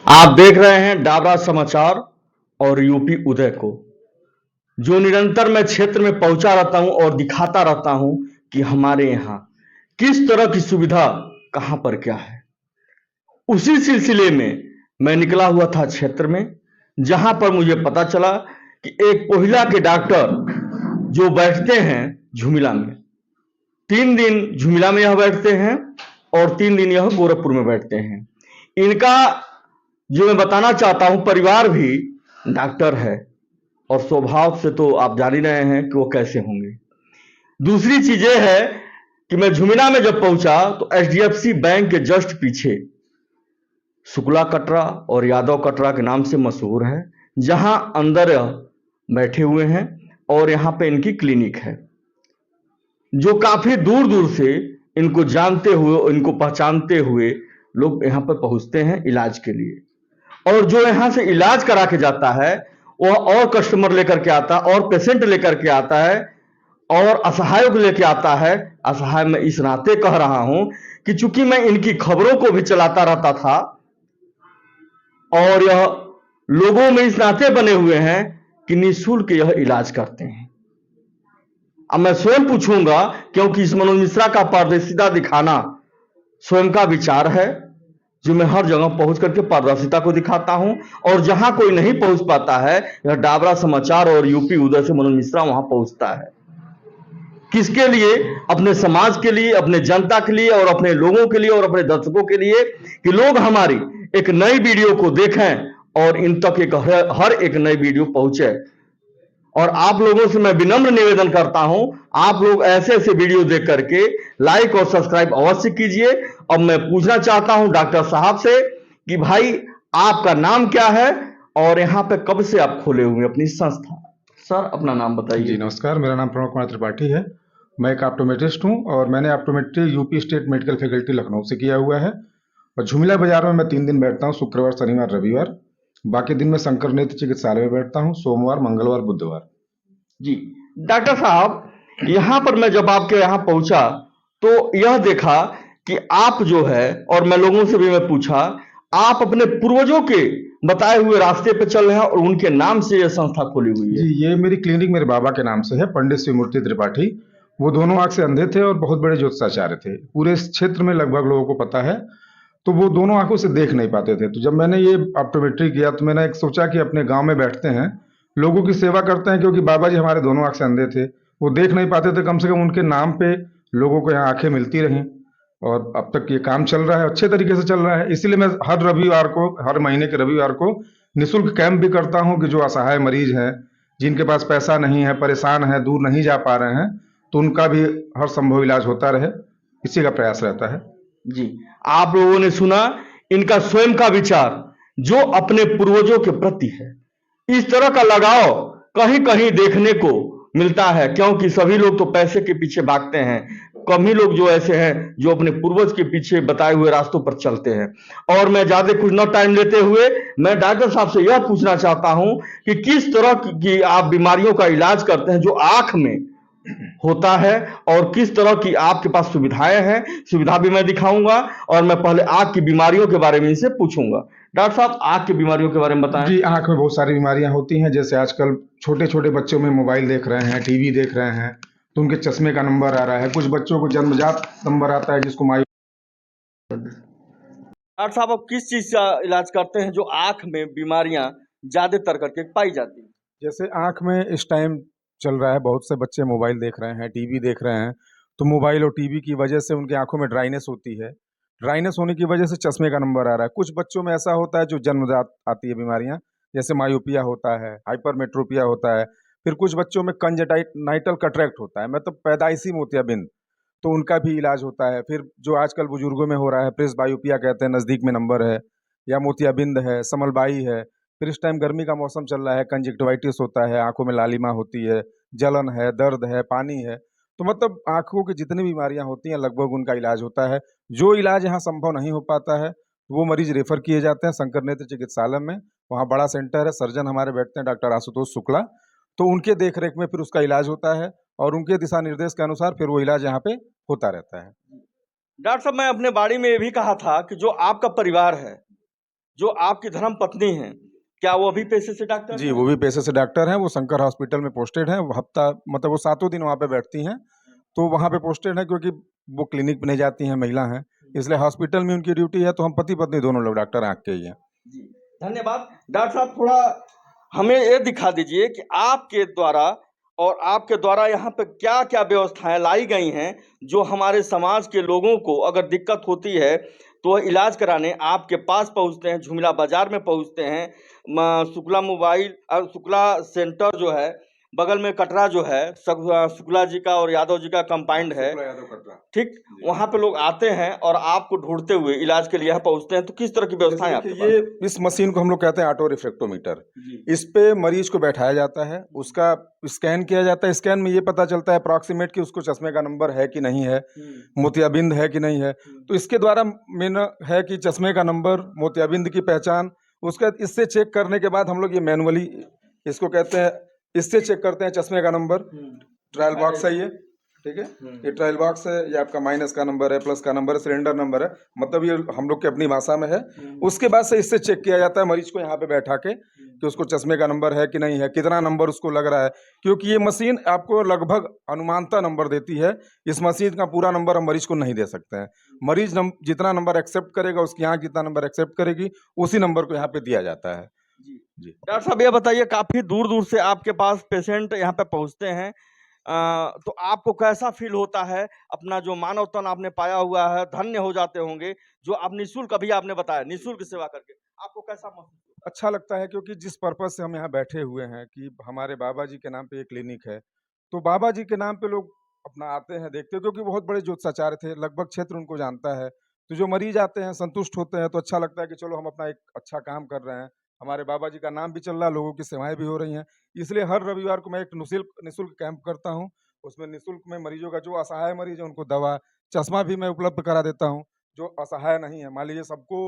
आप देख रहे हैं डाबरा समाचार और यूपी उदय को, जो निरंतर मैं क्षेत्र में पहुंचा रहता हूं और दिखाता रहता हूं कि हमारे यहां किस तरह की सुविधा कहां पर क्या है। उसी सिलसिले में मैं निकला हुआ था क्षेत्र में, जहां पर मुझे पता चला कि एक कोहिला के डॉक्टर जो बैठते हैं झुमिला में, 3 दिन झुमिला में यह बैठते हैं और 3 दिन यह गोरखपुर में बैठते हैं। इनका जो मैं बताना चाहता हूं, परिवार भी डॉक्टर है और स्वभाव से तो आप जान ही रहे हैं कि वो कैसे होंगे। दूसरी चीज ये है कि मैं झुमिला में जब पहुंचा तो एचडीएफसी बैंक के जस्ट पीछे शुक्ला कटरा और यादव कटरा के नाम से मशहूर है, जहां अंदर बैठे हुए हैं और यहां पे इनकी क्लिनिक है, जो काफी दूर दूर से इनको जानते हुए, इनको पहचानते हुए लोग यहां पर पहुंचते हैं इलाज के लिए। और जो यहां से इलाज करा के जाता है वह और कस्टमर लेकर के आता है और पेशेंट लेकर के आता है और असहायों को लेकर आता है। असहाय मैं इस नाते कह रहा हूं कि चूंकि मैं इनकी खबरों को भी चलाता रहता था और यह लोगों में इस नाते बने हुए हैं कि निःशुल्क यह इलाज करते हैं। अब मैं स्वयं पूछूंगा, क्योंकि इस मनोज मिश्रा का पारदर्शिता दिखाना स्वयं का विचार है, जो मैं हर जगह पहुंच करके पारदर्शिता को दिखाता हूं और जहां कोई नहीं पहुंच पाता है, यह डाबरा समाचार और यूपी उदय से मनोज मिश्रा वहां पहुंचता है। किसके लिए? अपने समाज के लिए, अपने जनता के लिए और अपने लोगों के लिए और अपने दर्शकों के लिए, कि लोग हमारी एक नई वीडियो को देखें और इन तक एक हर एक नई वीडियो पहुंचे। और आप लोगों से मैं विनम्र निवेदन करता हूं, आप लोग ऐसे ऐसे वीडियो देख करके लाइक और सब्सक्राइब अवश्य कीजिए। अब मैं पूछना चाहता हूं डॉक्टर साहब से कि भाई, आपका नाम क्या है और यहाँ पे कब से आप खोले हुए हैं अपनी संस्था? सर, अपना नाम जी बताइए। नमस्कार, मेरा नाम प्रणव कुमार त्रिपाठी है। मैं एक ऑप्टोमेट्रिस्ट हूँ और मैंने optometry UP state medical faculty Lucknow से किया हुआ है। और झुमिला बाजार में मैं 3 दिन बैठता हूँ, शुक्रवार शनिवार रविवार। बाकी दिन में शंकर नेत्र चिकित्सालय में बैठता हूँ, सोमवार मंगलवार बुधवार। जी डॉक्टर साहब, यहाँ पर मैं जब आपके यहाँ पहुंचा तो यह देखा कि आप जो है, और मैं लोगों से भी मैं पूछा, आप अपने पूर्वजों के बताए हुए रास्ते पे चल रहे हैं और उनके नाम से यह संस्था खोली हुई जी, है। ये मेरी क्लिनिक मेरे बाबा के नाम से है, पंडित शिवमूर्ति त्रिपाठी। वो दोनों आंख से अंधे थे और बहुत बड़े ज्योतिषाचार्य थे। पूरे इस क्षेत्र में लगभग लोगों को पता है। तो वो दोनों आंखों से देख नहीं पाते थे। तो जब मैंने ये ऑप्टोमेट्री किया तो मैंने एक सोचा कि अपने गांव में बैठते हैं, लोगों की सेवा करते हैं, क्योंकि बाबा जी हमारे दोनों आंख से अंधे थे। वो देख नहीं पाते थे, कम से कम उनके नाम पे लोगों को यहाँ आंखें मिलती रहीं। और अब तक ये काम चल रहा है, अच्छे तरीके से चल रहा है। इसीलिए मैं हर रविवार को, हर महीने के रविवार को निःशुल्क कैंप भी करता हूँ कि जो असहाय मरीज हैं, जिनके पास पैसा नहीं है, परेशान है, दूर नहीं जा पा रहे हैं, तो उनका भी हर संभव इलाज होता रहे, इसी का प्रयास रहता है। जी, आप लोगों ने सुना इनका स्वयं का विचार, जो अपने पूर्वजों के प्रति है। इस तरह का लगाव कहीं कहीं देखने को मिलता है, क्योंकि सभी लोग तो पैसे के पीछे भागते हैं। कम ही लोग जो ऐसे हैं जो अपने पूर्वज के पीछे बताए हुए रास्तों पर चलते हैं। और मैं ज्यादा कुछ न टाइम लेते हुए मैं डॉक्टर साहब से यह पूछना चाहता हूं कि किस तरह की आप बीमारियों का इलाज करते हैं जो आंख में होता है, और किस तरह की आपके पास सुविधाएं हैं। सुविधा भी मैं दिखाऊंगा और मैं पहले आंख की बीमारियों के बारे में इनसे पूछूंगा। डॉक्टर साहब, आंख की बीमारियों के बारे में बताएं। जी, आँख में बहुत सारी बीमारियाँ होती हैं, जैसे आजकल छोटे-छोटे बच्चों में मोबाइल देख रहे हैं, टीवी देख रहे हैं, तो उनके चश्मे का नंबर आ रहा है। कुछ बच्चों को जन्मजात नंबर आता है, जिसको माई डॉक्टर साहब, अब किस चीज का इलाज करते हैं जो आंख में बीमारियां ज्यादातर करके पाई जाती हैं? जैसे आँख में इस टाइम चल रहा है, बहुत से बच्चे मोबाइल देख रहे हैं, टीवी देख रहे हैं, तो मोबाइल और टीवी की वजह से उनकी आँखों में ड्राइनेस होती है। ड्राइनेस होने की वजह से चश्मे का नंबर आ रहा है। कुछ बच्चों में ऐसा होता है जो जन्मजात आती है बीमारियाँ, जैसे मायोपिया होता है, हाइपरमेट्रोपिया होता है। फिर कुछ बच्चों में कंजटाइनाइटल कैटरेक्ट होता है, मतलब पैदाइशी मोतियाबिंद, तो उनका भी इलाज होता है। फिर जो आजकल बुजुर्गों में हो रहा है, प्रेसबायोपिया कहते हैं, नज़दीक में नंबर है, या मोतियाबिंद है, समलबाई है। फिर इस टाइम गर्मी का मौसम चल रहा है, कंजक्टिवाइटिस होता है, आंखों में लालिमा होती है, जलन है, दर्द है, पानी है। तो मतलब आंखों की जितनी बीमारियां होती हैं लगभग उनका इलाज होता है। जो इलाज यहाँ संभव नहीं हो पाता है, वो मरीज रेफर किए जाते हैं शंकर नेत्र चिकित्सालय में। वहाँ बड़ा सेंटर है, सर्जन हमारे बैठते हैं डॉक्टर आशुतोष शुक्ला, तो उनके देख रेख में फिर उसका इलाज होता है और उनके दिशा निर्देश के अनुसार फिर वो इलाज यहाँ पे होता रहता है। डॉक्टर साहब, मैं अपने बारे में ये भी कहा था कि जो आपका परिवार है, जो आपकी धर्म पत्नी हैं, क्या वो भी पेशे से डॉक्टर जी, हैं? वो भी पेशे से डॉक्टर हैं, वो शंकर हॉस्पिटल में पोस्टेड हैं, वो हफ्ता मतलब वो सातों दिन वहाँ पे बैठती हैं, तो वहाँ पे पोस्टेड हैं क्योंकि वो क्लिनिक पे नहीं जाती हैं, महिला हैं, इसलिए हॉस्पिटल में उनकी ड्यूटी है, तो हम पति-पत्नी दोनों लोग डॉक्टर आँख के ही हैं। जी, धन्यवाद। डॉक्टर साहब थोड़ा हमें ये दिखा दीजिए कि आपके द्वारा यहाँ पे क्या-क्या व्यवस्थाएँ लाई गई हैं, जो हमारे समाज के लोगों को अगर दिक्कत होती है, तो वह इलाज कराने आपके पास पहुँचते हैं, झुमिला बाज़ार में पहुँचते हैं। शुक्ला सेंटर जो है, बगल में कटरा जो है, शुक्ला जी का और यादव जी का कंपाउंड है। शुक्ला यादव कटरा। ठीक, जी। वहाँ पे लोग आते हैं और आपको ढूँढते हुए इलाज के लिए यहाँ पहुँचते हैं, तो किस तरह की व्यवस्थाएँ जैसे आपके देखिए, पास? ये इस मशीन को हम लोग कहते हैं ऑटो रिफ्रैक्टोमीटर। जी। इस पे मरीज को बैठाया जाता है, उसका स्कैन किया जाता है, स्कैन में ये पता चलता है अप्रॉक्सीमेट कि उसको चश्मे का नंबर है कि नहीं है, मोतियाबिंद है कि नहीं है। तो इसके द्वारा मेन है कि चश्मे का नंबर, मोतियाबिंद की पहचान, उसका इससे चेक करने के बाद हम लोग ये मैनुअली इसको कहते हैं, इससे चेक करते हैं चश्मे का नंबर। ट्रायल बॉक्स है ये, ठीक है? ये ट्रायल बॉक्स है, ये आपका माइनस का नंबर है, प्लस का नंबर है, सिलेंडर नंबर है, मतलब ये हम लोग की अपनी भाषा में है। उसके बाद से इससे चेक किया जाता है मरीज को यहाँ पे बैठा के कि उसको चश्मे का नंबर है कि नहीं है, कितना नंबर उसको लग रहा है, क्योंकि ये मशीन आपको लगभग अनुमानता नंबर देती है। इस मशीन का पूरा नंबर हम मरीज को नहीं दे सकते हैं। मरीज जितना नंबर एक्सेप्ट करेगा, उसकी आँख जितना नंबर एक्सेप्ट करेगी, उसी नंबर को यहाँ पे दिया जाता है। जी। डॉक्टर साहब ये बताइए, काफ़ी दूर-दूर से आपके पास पेशेंट यहाँ पे पहुँचते हैं, तो आपको कैसा फ़ील होता है? अपना जो मानव तन आपने पाया हुआ है, धन्य हो जाते होंगे, जो आप निःशुल्क अभी आपने बताया, निःशुल्क सेवा करके, आपको कैसा महसूस होता है? अच्छा लगता है क्योंकि जिस पर्पज़ से हम यहाँ बैठे हुए हैं कि हमारे बाबा जी के नाम पे ये क्लिनिक है, तो बाबा जी के नाम पे लोग अपना आते हैं, देखते हैं, क्योंकि बहुत बड़े ज्योतिषाचार्य थे, लगभग क्षेत्र उनको जानता है। तो जो मरीज़ आते हैं, संतुष्ट होते हैं, तो अच्छा लगता है कि चलो हम अपना एक अच्छा काम कर रहे हैं। हमारे बाबा जी का नाम भी चल रहा है, लोगों की सेवाएँ भी हो रही हैं। इसलिए हर रविवार को मैं एक निःशुल्क कैंप करता हूँ। उसमें निःशुल्क में मरीजों का, जो असहाय मरीज़ है, उनको दवा, चश्मा भी मैं उपलब्ध करा देता हूँ। जो असहाय नहीं है, मान लीजिए सबको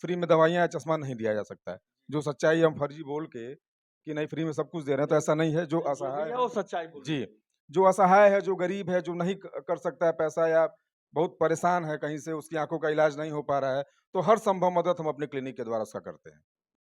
फ्री में दवाइयाँ या चश्मा नहीं दिया जा सकता है। जो सच्चाई हम फर्जी बोल के कि नहीं फ्री में सब कुछ दे रहे हैं, तो ऐसा नहीं है। जो जो भी असहाय है है, वो सच्चाई बोल जी, जो असहाय है, जो गरीब है, जो नहीं कर सकता है पैसा, या बहुत परेशान है कहीं से, उसकी आँखों का इलाज नहीं हो पा रहा है, तो हर संभव मदद हम अपने क्लिनिक के द्वारा उसका करते हैं।